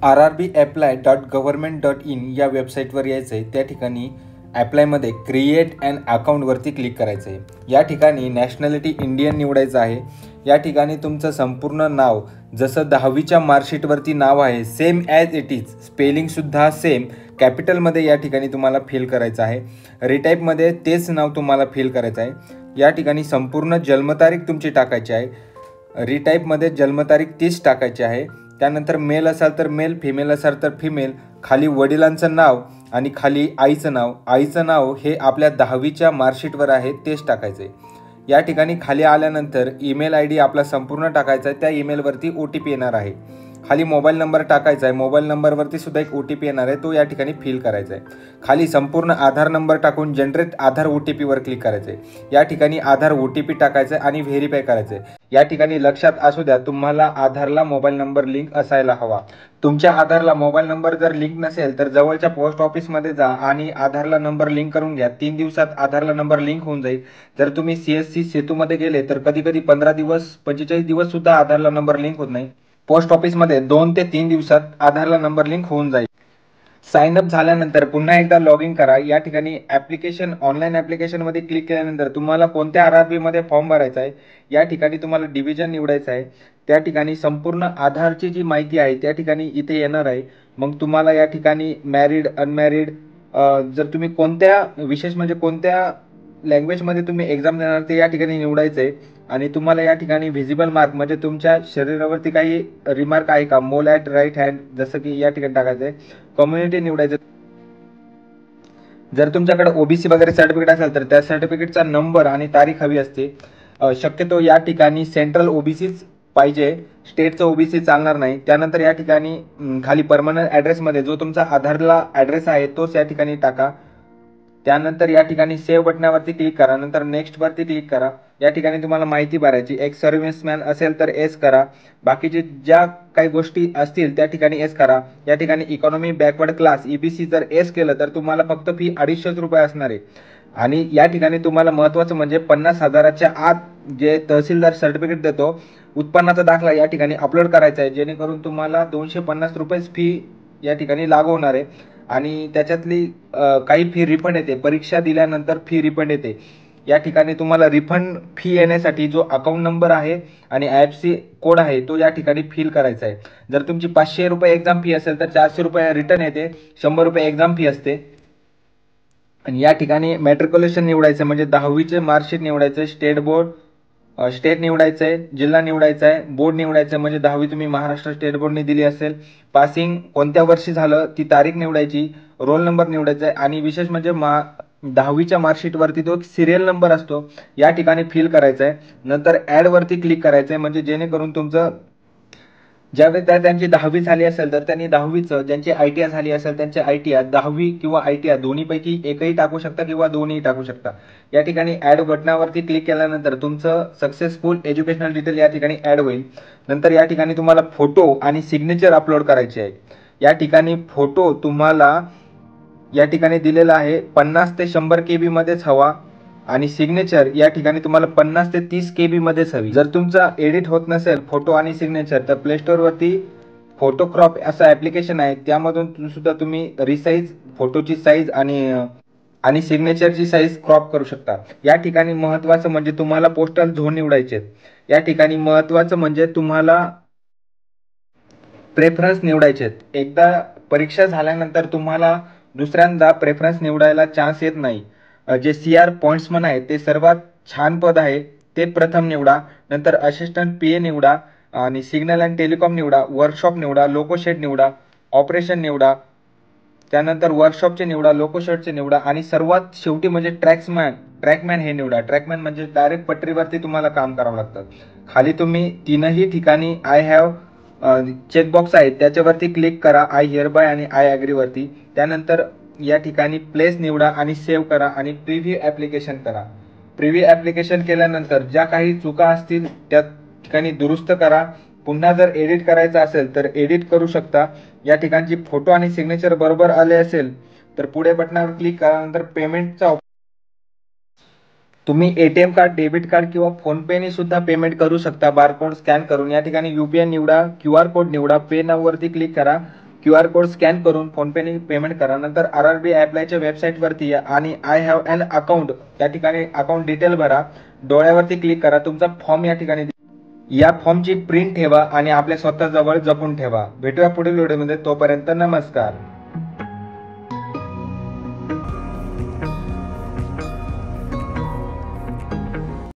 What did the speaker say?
rrbapply.government.in या वेबसाईटवर यायचं आहे. त्या ठिकाणी ॲप्लायमध्ये क्रिएट अँड अकाउंटवरती क्लिक करायचं आहे. या ठिकाणी नॅशनॅलिटी इंडियन निवडायचं आहे. या ठिकाणी तुमचं संपूर्ण नाव जसं 10वीच्या मार्कशीटवरती नाव आहे सेम ॲज इट इज, स्पेलिंगसुद्धा सेम कॅपिटलमध्ये या ठिकाणी तुम्हाला फिल करायचं आहे. रिटाईपमध्ये तेच नाव तुम्हाला फिल करायचं आहे. या ठिकाणी संपूर्ण जन्मतारीख तुमची टाकायची आहे. रिटाईपमध्ये जन्मतारीख तीच टाकायची आहे. त्यानंतर मेल असाल तर मेल, फिमेल असाल तर फिमेल, खाली वडिलांचं नाव आणि खाली आईचं नाव. आईचं नाव हे आपल्या 10वीच्या मार्कशीटवर आहे तेच टाकायचं आहे. या ठिकाणी खाली आल्यानंतर ईमेल आय डी आपला संपूर्ण टाकायचा आहे. त्या ईमेलवरती OTP येणार आहे. खाली मोबाईल नंबर टाकायचा आहे. मोबाईल नंबरवरती सुद्धा एक OTP येणार आहे, तो या ठिकाणी फिल करायचा आहे. खाली संपूर्ण आधार नंबर टाकून जनरेट आधार OTPवर क्लिक करायचं आहे. या ठिकाणी आधार OTP टाकायचं आहे आणि व्हेरीफाय करायचं आहे. या ठिकाणी लक्षात असू द्या, तुम्हाला आधारला मोबाईल नंबर लिंक असायला हवा. तुमच्या आधारला मोबाईल नंबर जर लिंक नसेल तर जवळच्या पोस्ट ऑफिसमध्ये जा आणि आधारला नंबर लिंक करून घ्या. 3 दिवसात आधारला नंबर लिंक होऊन जाईल. जर तुम्ही CSC सेतूमध्ये गेले तर कधी कधी 15 दिवस 45 दिवस सुद्धा आधारला नंबर लिंक होत नाही. पोस्ट ऑफिसमध्ये 2 ते 3 दिवसात आधारला नंबर लिंक होऊन जाईल. साइन अप झाल्यानंतर पुन्हा एकदा लॉग इन करा. या ठिकाणी ॲप्लिकेशन ऑनलाईन ॲप्लिकेशनमध्ये क्लिक केल्यानंतर तुम्हाला कोणत्या RRBमध्ये फॉर्म भरायचा आहे या ठिकाणी तुम्हाला डिव्हिजन निवडायचं आहे. त्या ठिकाणी संपूर्ण आधारची जी माहिती आहे त्या ठिकाणी इथे येणार आहे. मग तुम्हाला या ठिकाणी मॅरिड, अनमॅरिड, जर तुम्ही कोणत्या विशेष म्हणजे कोणत्या लँग्वेजमध्ये तुम्ही एक्झाम देणार ते या ठिकाणी निवडायचं आहे. आणि तुम्हाला या ठिकाणी व्हिजिबल मार्क म्हणजे तुमच्या शरीरावरती काही रिमार्क आहे का, मोल ॲट राईट हँड, जसं की या ठिकाणी टाकायचं आहे. कम्युनिटी निवडायचं. जर तुमच्याकडे OBC वगैरे सर्टिफिकेट असेल तर त्या सर्टिफिकेटचा नंबर आणि तारीख हवी असते. शक्यतो या ठिकाणी सेंट्रल OBCच पाहिजे, स्टेटचं OBC चालणार नाही. त्यानंतर या ठिकाणी खाली परमनंट ॲड्रेसमध्ये जो तुमचा आधारला ॲड्रेस आहे तोच या ठिकाणी टाका. त्यानंतर या ठिकाणी सेव्ह बटनावरती क्लिक करा. नंतर नेक्स्टवरती क्लिक करा. या ठिकाणी तुम्हाला माहिती भरायची. एक सर्व्हिसमॅन असेल तर S करा. बाकीचे ज्या काही गोष्टी असतील त्या ठिकाणी S करा. या ठिकाणी इकॉनॉमी बॅकवर्ड क्लास EBC जर S केलं तर तुम्हाला फक्त फी 250 रुपये असणार आहे. आणि या ठिकाणी तुम्हाला महत्त्वाचं म्हणजे 50,000च्या आत जे तहसीलदार सर्टिफिकेट देतो उत्पन्नाचा दाखला या ठिकाणी अपलोड करायचा आहे, जेणेकरून तुम्हाला 250 रुपयेच फी या ठिकाणी लागू होणार आहे. आणि त्याच्यातली काही फी रिफंड येते. परीक्षा दिल्यानंतर फी रिफंड येते. या ठिकाणी तुम्हाला रिफंड फी येण्यासाठी जो अकाउंट नंबर आहे आणि IFSC कोड आहे तो या ठिकाणी फिल करायचा आहे. जर तुमची 500 रुपये एक्झाम फी असेल तर 400 रुपये रिटर्न येते, 100 रुपये एक्झाम फी असते. आणि या ठिकाणी मॅट्रिक्युलेशन निवडायचं म्हणजे 10वीचे मार्कशीट निवडायचं, स्टेट बोर्ड, स्टेट निवडायचं आहे, जिल्हा निवडायचा आहे, बोर्ड निवडायचं म्हणजे 10वी तुम्ही महाराष्ट्र स्टेट बोर्डने दिली असेल, पासिंग कोणत्या वर्षी झालं ती तारीख निवडायची, रोल नंबर निवडायचा आहे. आणि विशेष म्हणजे 10वीच्या मार्कशीटवरती तो सिरियल नंबर असतो या ठिकाणी फिल करायचा आहे. नंतर ॲडवरती क्लिक करायचं आहे म्हणजे जेणेकरून तुमचं ज्यावेळेस त्यांची 10वी झाली असेल तर त्यांनी 10वीचं, ज्यांची ITR झाली असेल त्यांचे ITR, 10वी किंवा ITR दोन्हीपैकी एकही टाकू शकता किंवा दोन्ही टाकू शकता. या ठिकाणी ॲड बटनावरती क्लिक केल्यानंतर तुमचं सक्सेसफुल एज्युकेशनल डिटेल या ठिकाणी ॲड होईल. नंतर या ठिकाणी तुम्हाला फोटो आणि सिग्नेचर अपलोड करायचे आहे. या ठिकाणी फोटो तुम्हाला या ठिकाणी दिलेला आहे 50 ते 100 KB मध्येच हवा आणि सिग्नेचर या ठिकाणी तुम्हाला 50 ते 30 KB मध्येच हवी. जर तुमचा एडिट होत नसेल फोटो आणि सिग्नेचर तर प्ले स्टोअरवरती फोटो क्रॉप असं ॲप्लिकेशन आहे, त्यामधून सुद्धा तुम्ही रिसाईज फोटोची साईज आणि सिग्नेचरची साईज क्रॉप करू शकता. या ठिकाणी महत्त्वाचं म्हणजे तुम्हाला पोस्टल झोन निवडायचे. या ठिकाणी महत्त्वाचं म्हणजे तुम्हाला प्रेफरन्स निवडायचे. एकदा परीक्षा झाल्यानंतर तुम्हाला दुसऱ्यांदा प्रेफरन्स निवडायला चान्स येत नाही. जे CR पॉईंट्समन आहे ते सर्वात छान पद आहे ते प्रथम निवडा. नंतर असिस्टंट PA निवडा आणि सिग्नल अँड टेलिकॉम निवडा, वर्कशॉप निवडा, लोकोशेड निवडा, ऑपरेशन निवडा, त्यानंतर वर्कशॉपचे निवडा, लोकोशेडचे निवडा आणि सर्वात शेवटी म्हणजे ट्रॅकमॅन हे निवडा. ट्रॅकमॅन म्हणजे डायरेक्ट पटरीवरती तुम्हाला काम करावं लागतं. खाली तुम्ही तीनही ठिकाणी आय हॅव चेकबॉक्स आहेत त्याच्यावरती क्लिक करा, आय हिअर बाय आणि आय ॲग्रीवरती. त्यानंतर या ठिकाणी प्लेस निवडा आणि सेव्ह करा आणि प्रिव्ह्यू ॲप्लिकेशन करा. प्रिव्ह्यू ॲप्लिकेशन केल्यानंतर ज्या काही चुका असतील त्या ठिकाणी दुरुस्त करा. पुन्हा जर एडिट करायचं असेल तर एडिट करू शकता. या ठिकाणची फोटो आणि सिग्नेचर बरोबर आले असेल तर पुढे बटनावर क्लिक करा. नंतर पेमेंटचा तुम्ही ATM कार्ड, डेबिट कार्ड किंवा फोनपेने सुद्धा पेमेंट करू शकता बारकोड स्कॅन करून. या ठिकाणी UPI निवडा, QR कोड निवडा, पे नाव वरती क्लिक करा. QR कोड स्कॅन करून फोनपेने पेमेंट करा. नंतर RRB अप्लायच्या वेबसाईटवरती या आणि आय हॅव अन अकाउंट त्या ठिकाणी अकाउंट डिटेल भरा. डोळ्यावरती क्लिक करा. तुमचा फॉर्म या ठिकाणी या फॉर्मची प्रिंट ठेवा आणि आपल्या स्वतः जवळ जपून ठेवा. भेटूया पुढील व्हिडिओमध्ये. तोपर्यंत नमस्कार.